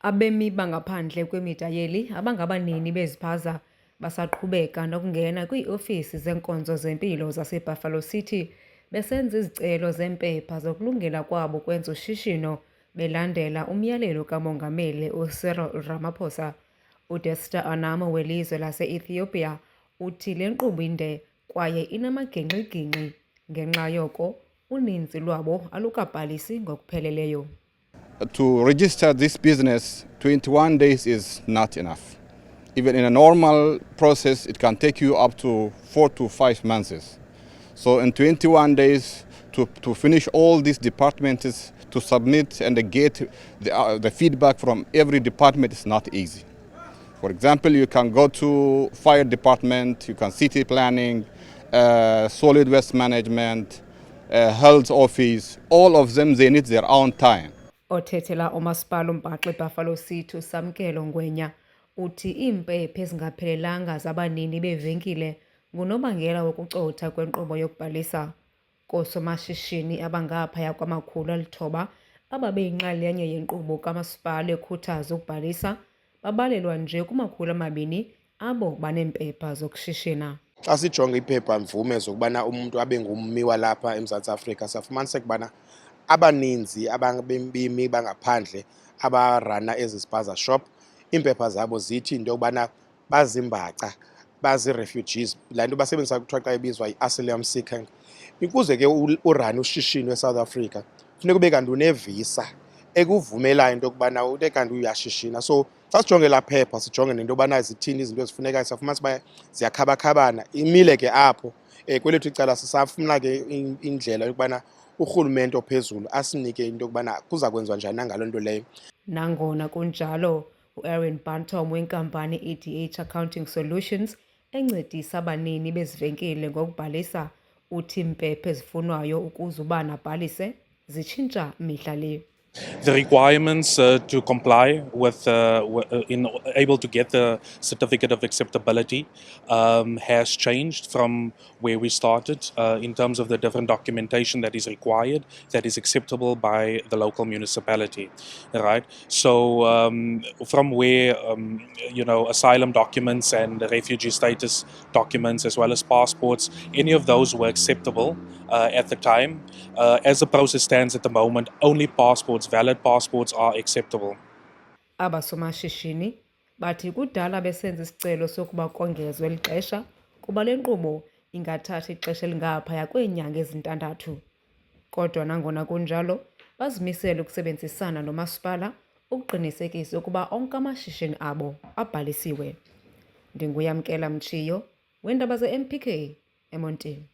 Abemi bangaphandle kwemidayeli abangabanini bezipaza basaqhubeka nokungena kwii-ofisi zeenkonzo zempilo zaseBuffalo City besenza izicelo zeempepha zokulungela kwabo kwenza ushishino belandela umyalelo kaMongameli uCyril Ramaphosa. UDester Anamo welizwe lase-Ethiopia uthi le nkqubo inde kwaye inamagingxi-gingxi, ngenxa yoko uninzi lwabo alukabhalisi ngokupheleleyo. To register this business, 21 days is not enough. Even in a normal process, it can take you up to 4 to 5 months. So in 21 days, to finish all these departments, to submit and get the feedback from every department is not easy. For example, you can go to fire department, you can city planning, solid waste management, health office. All of them, they need their own time. Othethela umasipala uMbaxa eBuffalo City uSamkelo Ngwenya uthi iimpepha ezingaphelelanga zabanini beevenkile ngunobangela wokucotha kwenkqubo yokubhalisa. Koosomashishini abangaphaya kwama-900 ababeyinxalenye yenkqubo kamasipala ekhuthaza ukubhalisa babalelwa nje ku-200 abo baneempepha zokushishina. Xa sijonga iiphepha-mvume zokubana umuntu abe ngummi walapha eMzantsi Afrika, siyafumaniseka ukubana abaninzi ababemi bangaphandle abarana ezi spaza shop, iimpepha zabo zithi into yokubana bazimbaca, bazi-refugees, laa nto basebenzisa kuthiwa xa ibizwa yi-asylum seeking. Ukuze ke urane ushishino eSouth Africa funeka ube kanti unevisa ekuvumelayo into yokubana ube kanti uyashishina. So xa sijonge laa phepha sijonge nento yobana zithini izinto ezifunekayo, siyafumanisa uba ziyakhabakhabana. Imile ke apho kwelethu icala sisafuna ke indlela yokubana urhulumente ophezulu asinike into yokubana kuza kwenziwa njani nangaloo nto leyo. Nangona kunjalo, uErin Bantom wenkampani EDH Accounting Solutions encedisa abanini bezivenkile ngokubhalisa uthi iimpepha ezifunwayo ukuze ubani abhalise zitshintsha mihla le. The requirements to comply with in able to get the certificate of acceptability has changed from where we started in terms of the different documentation that is required, that is acceptable by the local municipality, right? So from where asylum documents and refugee status documents as well as passports, any of those were acceptable at the time. As the process stands at the moment, only valid passports are acceptable. Abasomashishini bathi kudala besenza isicelo sokuba kongezwe eli xesha kuba le nkqubo ingathatha ixesha elingaphaya kweenyanga ezintandathu. Kodwa nangona kunjalo, bazimisele ukusebenzisana nomasipala ukuqinisekisa ukuba onke amashishini abo abhalisiwe. Ndinguyamkela Mtshiyo, weendaba ze-MPK, eMontini.